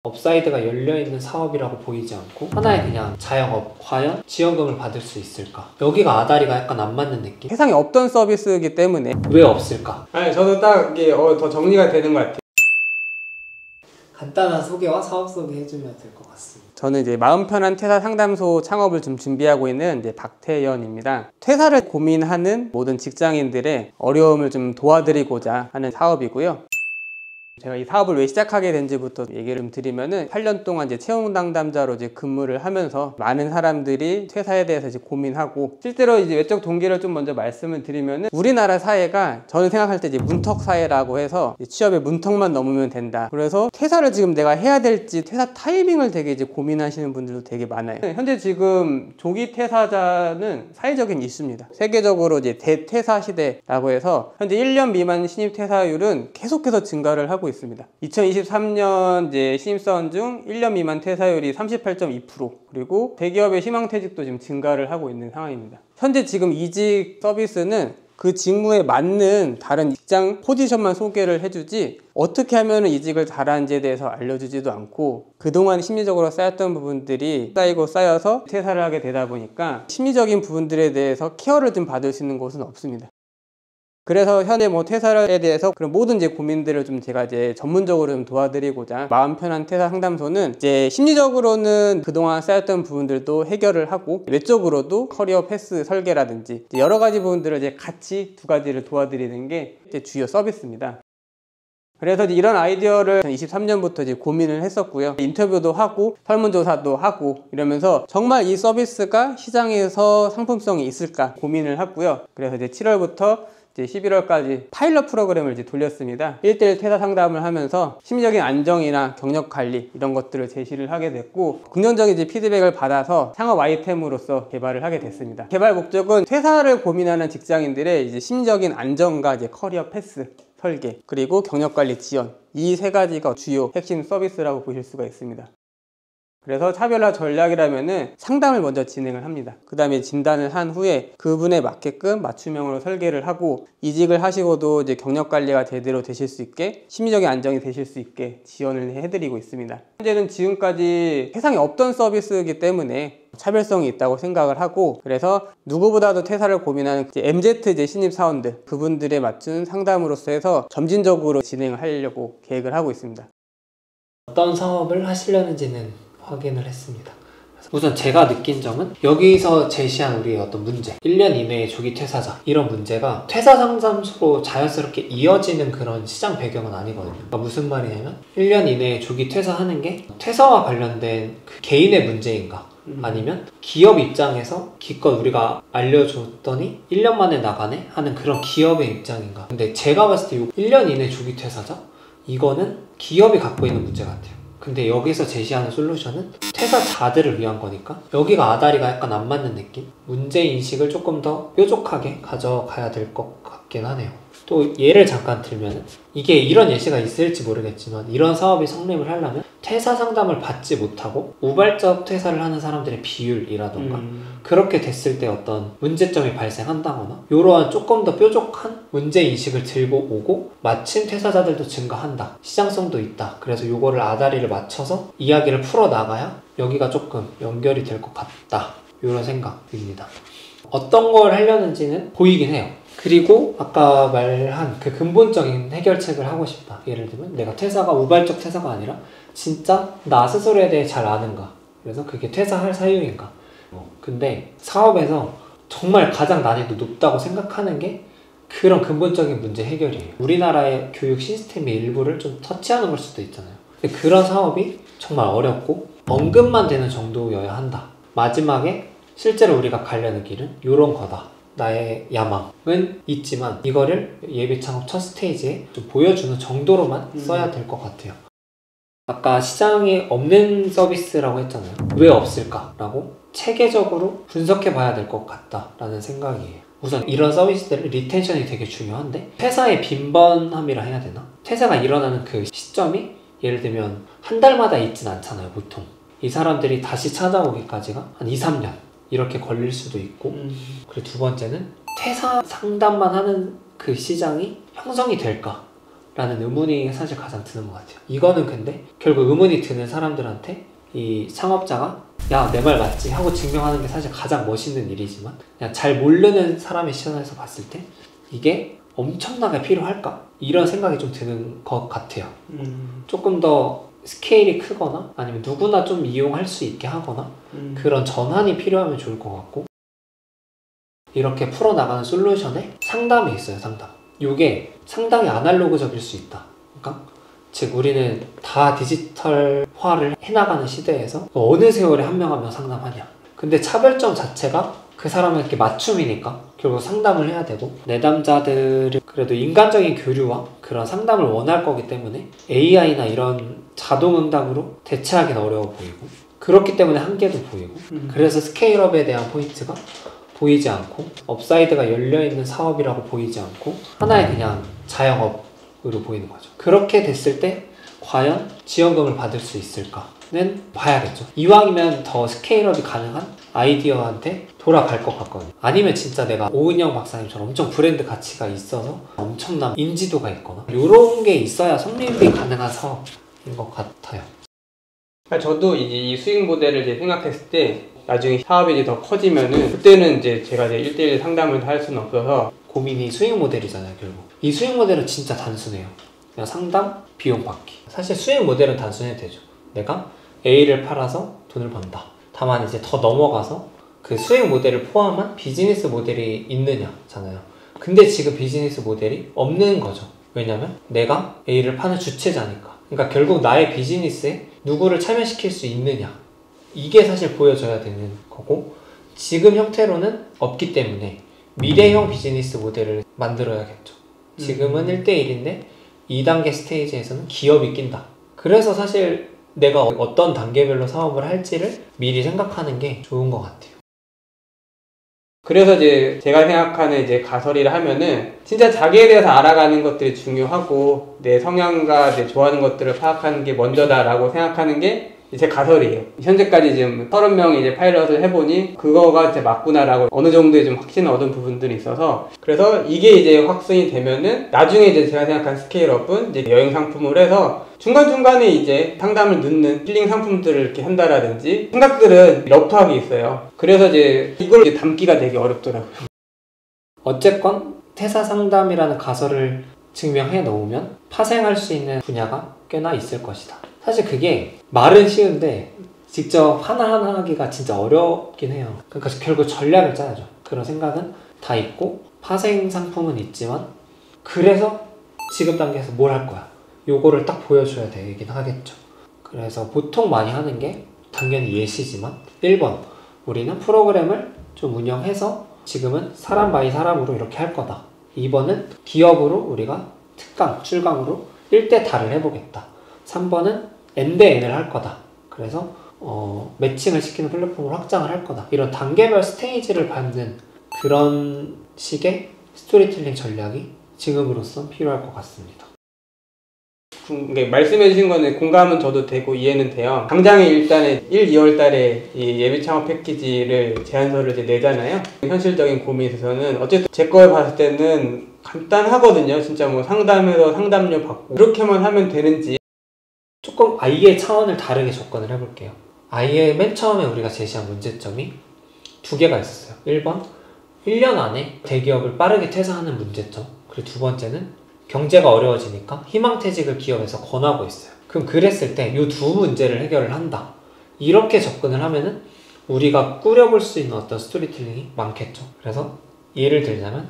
업사이드가 열려있는 사업이라고 보이지 않고 하나의 그냥 자영업, 과연 지원금을 받을 수 있을까? 여기가 아다리가 약간 안 맞는 느낌? 세상에 없던 서비스이기 때문에 왜 없을까? 아니 저도 딱 이게 더 정리가 되는 것 같아요. 간단한 소개와 사업 소개 해주면 될 것 같습니다. 저는 이제 마음 편한 퇴사 상담소 창업을 좀 준비하고 있는 이제 박태연입니다. 퇴사를 고민하는 모든 직장인들의 어려움을 좀 도와드리고자 하는 사업이고요. 제가 이 사업을 왜 시작하게 된지부터 얘기를 좀 드리면은 8년 동안 이제 채용 당담자로 이제 근무를 하면서 많은 사람들이 퇴사에 대해서 이제 고민하고, 실제로 이제 외적 동기를 좀 먼저 말씀을 드리면은 우리나라 사회가 저는 생각할 때 이제 문턱 사회라고 해서 취업의 문턱만 넘으면 된다. 그래서 퇴사를 지금 내가 해야 될지 퇴사 타이밍을 되게 이제 고민하시는 분들도 되게 많아요. 현재 지금 조기 퇴사자는 사회적인 이슈입니다. 세계적으로 이제 대퇴사 시대라고 해서 현재 1년 미만 신입 퇴사율은 계속해서 증가를 하고 있습니다. 2023년 이제 신입사원 중 1년 미만 퇴사율이 38.2%, 그리고 대기업의 희망퇴직도 지금 증가를 하고 있는 상황입니다. 현재 지금 이직 서비스는 그 직무에 맞는 다른 직장 포지션만 소개를 해주지 어떻게 하면 이직을 잘하는지에 대해서 알려주지도 않고, 그동안 심리적으로 쌓였던 부분들이 쌓이고 쌓여서 퇴사를 하게 되다 보니까 심리적인 부분들에 대해서 케어를 좀 받을 수 있는 곳은 없습니다. 그래서 현재 퇴사에 대해서 그런 모든 이제 고민들을 좀 제가 이제 전문적으로 좀 도와드리고자 마음 편한 퇴사 상담소는 이제 심리적으로는 그동안 쌓였던 부분들도 해결을 하고, 외적으로도 커리어 패스 설계라든지 여러 가지 부분들을 이제 같이 두 가지를 도와드리는 게 이제 주요 서비스입니다. 그래서 이런 아이디어를 23년부터 이제 고민을 했었고요. 인터뷰도 하고 설문조사도 하고 이러면서 정말 이 서비스가 시장에서 상품성이 있을까 고민을 했고요. 그래서 이제 7월부터 이제 11월까지 파일럿 프로그램을 이제 돌렸습니다. 1:1 퇴사 상담을 하면서 심리적인 안정이나 경력 관리 이런 것들을 제시를 하게 됐고, 긍정적인 이제 피드백을 받아서 창업 아이템으로서 개발을 하게 됐습니다. 개발 목적은 퇴사를 고민하는 직장인들의 이제 심리적인 안정과 이제 커리어 패스 설계, 그리고 경력 관리 지원, 이 세 가지가 주요 핵심 서비스라고 보실 수가 있습니다. 그래서 차별화 전략이라면은 상담을 먼저 진행을 합니다. 그 다음에 진단을 한 후에 그분에 맞게끔 맞춤형으로 설계를 하고, 이직을 하시고도 이제 경력 관리가 제대로 되실 수 있게, 심리적인 안정이 되실 수 있게 지원을 해드리고 있습니다. 현재는 지금까지 세상에 없던 서비스이기 때문에 차별성이 있다고 생각을 하고, 그래서 누구보다도 퇴사를 고민하는 MZ 이제 신입 사원들, 그분들에 맞춘 상담으로서 해서 점진적으로 진행을 하려고 계획을 하고 있습니다. 어떤 사업을 하시려는지는 확인을 했습니다. 우선 제가 느낀 점은 여기서 제시한 우리의 어떤 문제, 1년 이내에 조기 퇴사자, 이런 문제가 퇴사 상담소로 자연스럽게 이어지는 그런 시장 배경은 아니거든요. 그러니까 무슨 말이냐면 1년 이내에 조기 퇴사하는 게 퇴사와 관련된 그 개인의 문제인가, 아니면 기업 입장에서 기껏 우리가 알려줬더니 1년 만에 나가네 하는 그런 기업의 입장인가. 근데 제가 봤을 때 1년 이내 조기 퇴사자, 이거는 기업이 갖고 있는 문제 같아요. 근데 여기서 제시하는 솔루션은 퇴사자들을 위한 거니까 여기가 아다리가 약간 안 맞는 느낌? 문제인식을 조금 더 뾰족하게 가져가야 될 것 같긴 하네요. 또 예를 잠깐 들면, 이게 이런 예시가 있을지 모르겠지만 이런 사업이 성립을 하려면 퇴사 상담을 받지 못하고 우발적 퇴사를 하는 사람들의 비율이라던가 그렇게 됐을 때 어떤 문제점이 발생한다거나, 이러한 조금 더 뾰족한 문제인식을 들고 오고 마침 퇴사자들도 증가한다, 시장성도 있다, 그래서 요거를 아다리를 맞춰서 이야기를 풀어나가야 여기가 조금 연결이 될 것 같다, 이런 생각입니다. 어떤 걸 하려는지는 보이긴 해요. 그리고 아까 말한 그 근본적인 해결책을 하고 싶다. 예를 들면 내가 퇴사가 우발적 퇴사가 아니라 진짜 나 스스로에 대해 잘 아는가, 그래서 그게 퇴사할 사유인가. 근데 사업에서 정말 가장 난이도 높다고 생각하는 게 그런 근본적인 문제 해결이에요. 우리나라의 교육 시스템의 일부를 좀 터치하는 걸 수도 있잖아요. 근데 그런 사업이 정말 어렵고 언급만 되는 정도여야 한다. 마지막에 실제로 우리가 가려는 길은 이런 거다, 나의 야망은 있지만 이거를 예비 창업 첫 스테이지에 좀 보여주는 정도로만 써야 될 것 같아요. 아까 시장에 없는 서비스라고 했잖아요. 왜 없을까라고 체계적으로 분석해 봐야 될 것 같다라는 생각이에요. 우선 이런 서비스들은 리텐션이 되게 중요한데, 퇴사의 빈번함이라 해야 되나? 퇴사가 일어나는 그 시점이 예를 들면 한 달마다 있진 않잖아요, 보통. 이 사람들이 다시 찾아오기까지가 한 2-3년 이렇게 걸릴 수도 있고, 그리고 두 번째는 퇴사 상담만 하는 그 시장이 형성이 될까? 라는 의문이 사실 가장 드는 것 같아요. 이거는 근데 결국 의문이 드는 사람들한테 이 창업자가 야, 내 말 맞지? 하고 증명하는 게 사실 가장 멋있는 일이지만 그냥 잘 모르는 사람의 시선에서 봤을 때 이게 엄청나게 필요할까? 이런 생각이 좀 드는 것 같아요. 조금 더 스케일이 크거나 아니면 누구나 좀 이용할 수 있게 하거나 그런 전환이 필요하면 좋을 것 같고, 이렇게 풀어나가는 솔루션에 상담이 있어요. 상담. 이게 상당히 아날로그적일 수 있다. 그러니까 즉 우리는 다 디지털화를 해나가는 시대에서 어느 세월에 한 명 한 명 상담하냐. 근데 차별점 자체가 그 사람에게 맞춤이니까 결국 상담을 해야 되고, 내담자들은 그래도 인간적인 교류와 그런 상담을 원할 거기 때문에 AI나 이런 자동응답으로 대체하기는 어려워 보이고, 그렇기 때문에 한계도 보이고, 그래서 스케일업에 대한 포인트가 보이지 않고 업사이드가 열려있는 사업이라고 보이지 않고 하나의 그냥 자영업으로 보이는 거죠. 그렇게 됐을 때 과연 지원금을 받을 수 있을까는 봐야겠죠. 이왕이면 더 스케일업이 가능한 아이디어한테 돌아갈 것 같거든요. 아니면 진짜 내가 오은영 박사님처럼 엄청 브랜드 가치가 있어서 엄청난 인지도가 있거나 이런 게 있어야 성립이 가능한 사업인 것 같아요. 저도 이제 이 수익 모델을 이제 생각했을 때 나중에 사업이 이제 더 커지면은 그때는 이제 제가 이제 1대1 상담을 할 수는 없어서, 고민이 수익 모델이잖아요. 결국 이 수익 모델은 진짜 단순해요. 그냥 상담, 비용 받기. 사실 수익 모델은 단순해도 되죠. 내가 A를 팔아서 돈을 번다. 다만 이제 더 넘어가서 그 수익 모델을 포함한 비즈니스 모델이 있느냐잖아요. 근데 지금 비즈니스 모델이 없는 거죠. 왜냐면 내가 A를 파는 주체자니까. 그러니까 결국 나의 비즈니스에 누구를 참여시킬 수 있느냐, 이게 사실 보여줘야 되는 거고, 지금 형태로는 없기 때문에 미래형 비즈니스 모델을 만들어야겠죠. 지금은 1대1인데 2단계 스테이지에서는 기업이 낀다. 그래서 사실 내가 어떤 단계별로 사업을 할지를 미리 생각하는 게 좋은 것 같아요. 그래서 이제 제가 생각하는 이제 가설이라 하면은 진짜 자기에 대해서 알아가는 것들이 중요하고 내 성향과 내 좋아하는 것들을 파악하는 게 먼저다라고 생각하는 게 제 가설이에요. 현재까지 지금 30명 이제 파일럿을 해보니 그거가 이제 맞구나라고 어느 정도의 좀 확신을 얻은 부분들이 있어서, 그래서 이게 이제 확신이 되면은 나중에 이제 제가 생각한 스케일업은 이제 여행 상품을 해서 중간중간에 이제 상담을 넣는 힐링 상품들을 이렇게 한다라든지 생각들은 러프하게 있어요. 그래서 이제 이걸 이제 담기가 되게 어렵더라고요. 어쨌건 퇴사 상담이라는 가설을 증명해 놓으면 파생할 수 있는 분야가 꽤나 있을 것이다. 사실 그게 말은 쉬운데 직접 하나하나 하기가 진짜 어렵긴 해요. 그러니까 결국 전략을 짜야죠. 그런 생각은 다 있고 파생 상품은 있지만, 그래서 지금 단계에서 뭘 할 거야, 요거를 딱 보여줘야 되긴 하겠죠. 그래서 보통 많이 하는 게 당연히 예시지만 1번 우리는 프로그램을 좀 운영해서 지금은 사람 바이 사람으로 이렇게 할 거다. 2번은 기업으로 우리가 특강, 출강으로 1대 다를 해보겠다. 3번은 N-대-N을 할 거다. 그래서 매칭을 시키는 플랫폼을 확장을 할 거다. 이런 단계별 스테이지를 밟는 그런 식의 스토리텔링 전략이 지금으로선 필요할 것 같습니다. 말씀해 주신 거는 공감은 저도 되고 이해는 돼요. 당장에 일단은 1, 2월 달에 이 예비 창업 패키지를 제안서를 이제 내잖아요. 현실적인 고민에 있어서는 어쨌든 제 거에 봤을 때는 간단하거든요. 진짜 뭐 상담해서 상담료 받고 이렇게만 하면 되는지. 조금 아예 차원을 다르게 접근을 해볼게요. 아예 맨 처음에 우리가 제시한 문제점이 두 개가 있었어요. 1번, 1년 안에 대기업을 빠르게 퇴사하는 문제점. 그리고 두 번째는 경제가 어려워지니까 희망퇴직을 기업에서 권하고 있어요. 그럼 그랬을 때 이 두 문제를 해결을 한다. 이렇게 접근을 하면은 우리가 꾸려볼 수 있는 어떤 스토리텔링이 많겠죠. 그래서 예를 들자면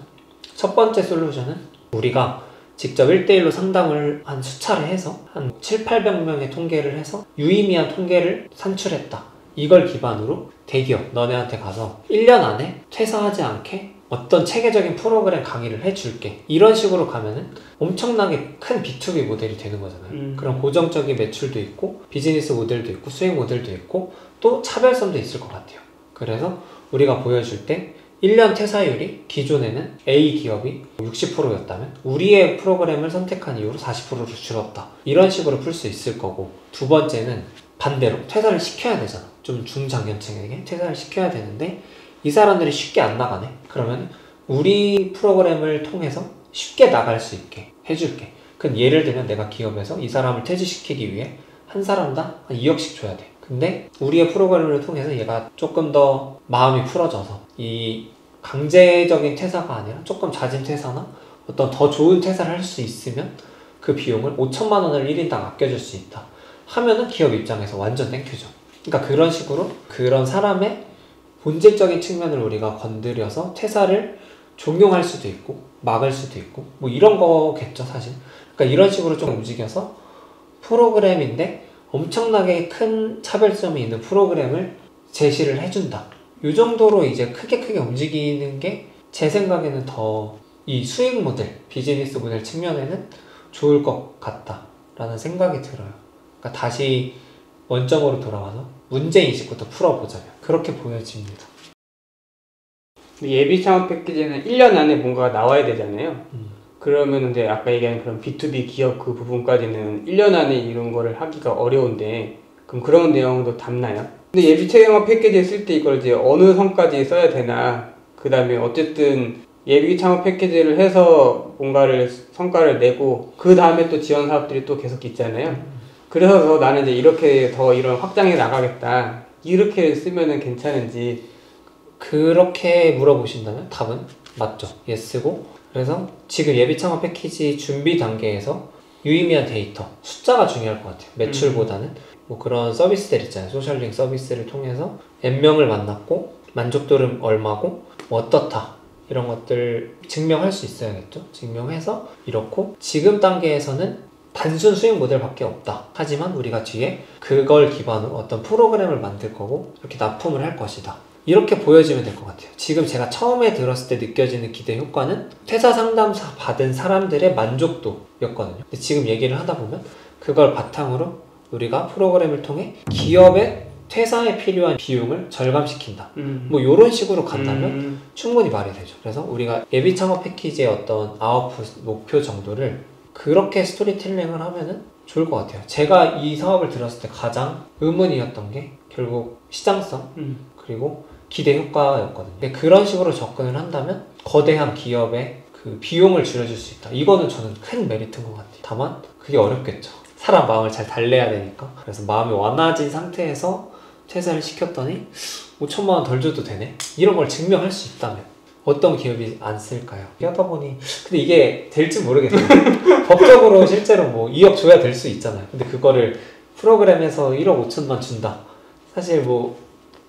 첫 번째 솔루션은 우리가 직접 1대1로 상담을 한 수차를 해서 한 700~800명의 통계를 해서 유의미한 통계를 산출했다. 이걸 기반으로 대기업 너네한테 가서 1년 안에 퇴사하지 않게 어떤 체계적인 프로그램 강의를 해줄게. 이런 식으로 가면은 엄청나게 큰 B2B 모델이 되는 거잖아요. 그런 고정적인 매출도 있고 비즈니스 모델도 있고 수익 모델도 있고 또 차별성도 있을 것 같아요. 그래서 우리가 보여줄 때 1년 퇴사율이 기존에는 A 기업이 60%였다면 우리의 프로그램을 선택한 이후로 40%로 줄었다. 이런 식으로 풀 수 있을 거고, 두 번째는 반대로 퇴사를 시켜야 되잖아. 좀 중장년층에게 퇴사를 시켜야 되는데 이 사람들이 쉽게 안 나가네. 그러면 우리 프로그램을 통해서 쉽게 나갈 수 있게 해줄게. 그 예를 들면 내가 기업에서 이 사람을 퇴직시키기 위해 한 사람당 한 2억씩 줘야 돼. 근데 우리의 프로그램을 통해서 얘가 조금 더 마음이 풀어져서 이 강제적인 퇴사가 아니라 조금 잦은 퇴사나 어떤 더 좋은 퇴사를 할 수 있으면 그 비용을 5천만 원을 1인당 아껴줄 수 있다 하면은 기업 입장에서 완전 땡큐죠. 그러니까 그런 식으로 그런 사람의 본질적인 측면을 우리가 건드려서 퇴사를 종용할 수도 있고 막을 수도 있고 뭐 이런 거겠죠 사실. 그러니까 이런 식으로 좀 움직여서 프로그램인데 엄청나게 큰 차별점이 있는 프로그램을 제시를 해준다. 이 정도로 이제 크게 움직이는 게 제 생각에는 더 이 수익 모델, 비즈니스 모델 측면에는 좋을 것 같다라는 생각이 들어요. 그러니까 다시 원점으로 돌아와서 문제인식부터 풀어보자면 그렇게 보여집니다. 예비 창업 패키지는 1년 안에 뭔가가 나와야 되잖아요. 그러면 이제 아까 얘기한 그런 B2B 기업 그 부분까지는 1년 안에 이런 거를 하기가 어려운데 그럼 그런 내용도 담나요? 근데 예비 창업 패키지에 쓸 때 이걸 이제 어느 선까지 써야 되나, 그 다음에 어쨌든 예비 창업 패키지를 해서 뭔가를 성과를 내고 그 다음에 또 지원 사업들이 또 계속 있잖아요. 그래서 더 나는 이제 이렇게 더 이런 확장해 나가겠다 이렇게 쓰면은 괜찮은지. 그렇게 물어보신다면 답은 맞죠. 예스고, 그래서 지금 예비 창업 패키지 준비 단계에서 유의미한 데이터, 숫자가 중요할 것 같아요. 매출보다는 뭐 그런 서비스들 있잖아요. 소셜링 서비스를 통해서 N명을 만났고 만족도는 얼마고 뭐 어떻다 이런 것들 증명할 수 있어야겠죠. 증명해서 이렇고 지금 단계에서는 단순 수익 모델밖에 없다. 하지만 우리가 뒤에 그걸 기반으로 어떤 프로그램을 만들 거고 이렇게 납품을 할 것이다. 이렇게 보여지면 될 것 같아요. 지금 제가 처음에 들었을 때 느껴지는 기대 효과는 퇴사 상담사 받은 사람들의 만족도였거든요. 근데 지금 얘기를 하다 보면 그걸 바탕으로 우리가 프로그램을 통해 기업의 퇴사에 필요한 비용을 절감시킨다. 뭐 이런 식으로 간다면 충분히 말이 되죠. 그래서 우리가 예비 창업 패키지의 어떤 아웃풋 목표 정도를 그렇게 스토리텔링을 하면은 좋을 것 같아요. 제가 이 사업을 들었을 때 가장 의문이었던 게 결국 시장성 그리고 기대 효과였거든요. 근데 그런 식으로 접근을 한다면 거대한 기업의 그 비용을 줄여줄 수 있다. 이거는 저는 큰 메리트인 것 같아요. 다만 그게 어렵겠죠. 사람 마음을 잘 달래야 되니까. 그래서 마음이 완화진 상태에서 퇴사를 시켰더니 5천만 원 덜 줘도 되네? 이런 걸 증명할 수 있다면 어떤 기업이 안 쓸까요? 하다 보니 근데 이게 될지 모르겠어요. 법적으로 실제로 뭐 2억 줘야 될 수 있잖아요. 근데 그거를 프로그램에서 1억 5천만 준다. 사실 뭐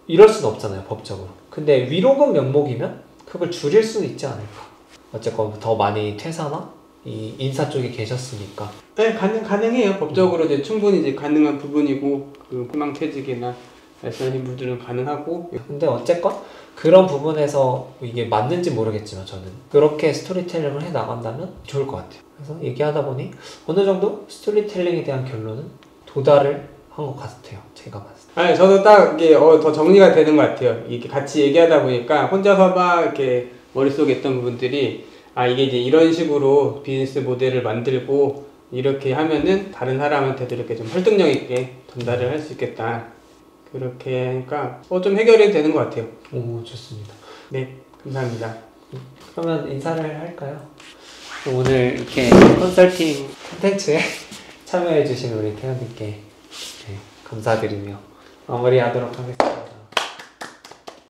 이럴 수는 없잖아요, 법적으로. 근데 위로금 명목이면 그걸 줄일 수는 있지 않을까. 어쨌건 더 많이 퇴사나 이 인사 쪽에 계셨으니까. 네, 가능해요. 법적으로 이제 충분히 이제 가능한 부분이고 그 희망퇴직이나 말씀하신 분들은 가능하고. 근데 어쨌건 그런 부분에서 이게 맞는지 모르겠지만 저는 그렇게 스토리텔링을 해 나간다면 좋을 것 같아요. 그래서 얘기하다 보니 어느 정도 스토리텔링에 대한 결론은 도달을 한 것 같아요. 제가 봤을 때. 아니, 저도 딱 이게 더 정리가 되는 것 같아요. 이렇게 같이 얘기하다 보니까 혼자서 막 이렇게 머릿속에 있던 부분들이 이게 이제 이런 식으로 비즈니스 모델을 만들고 이렇게 하면은 다른 사람한테도 이렇게 좀 설득력 있게 전달을 할 수 있겠다. 그렇게 하니까 좀 해결이 되는 것 같아요. 오, 좋습니다. 네, 감사합니다. 그러면 인사를 할까요? 오늘 이렇게 컨설팅 콘텐츠에 참여해주신 우리 태연님께 감사드리며 마무리하도록 하겠습니다.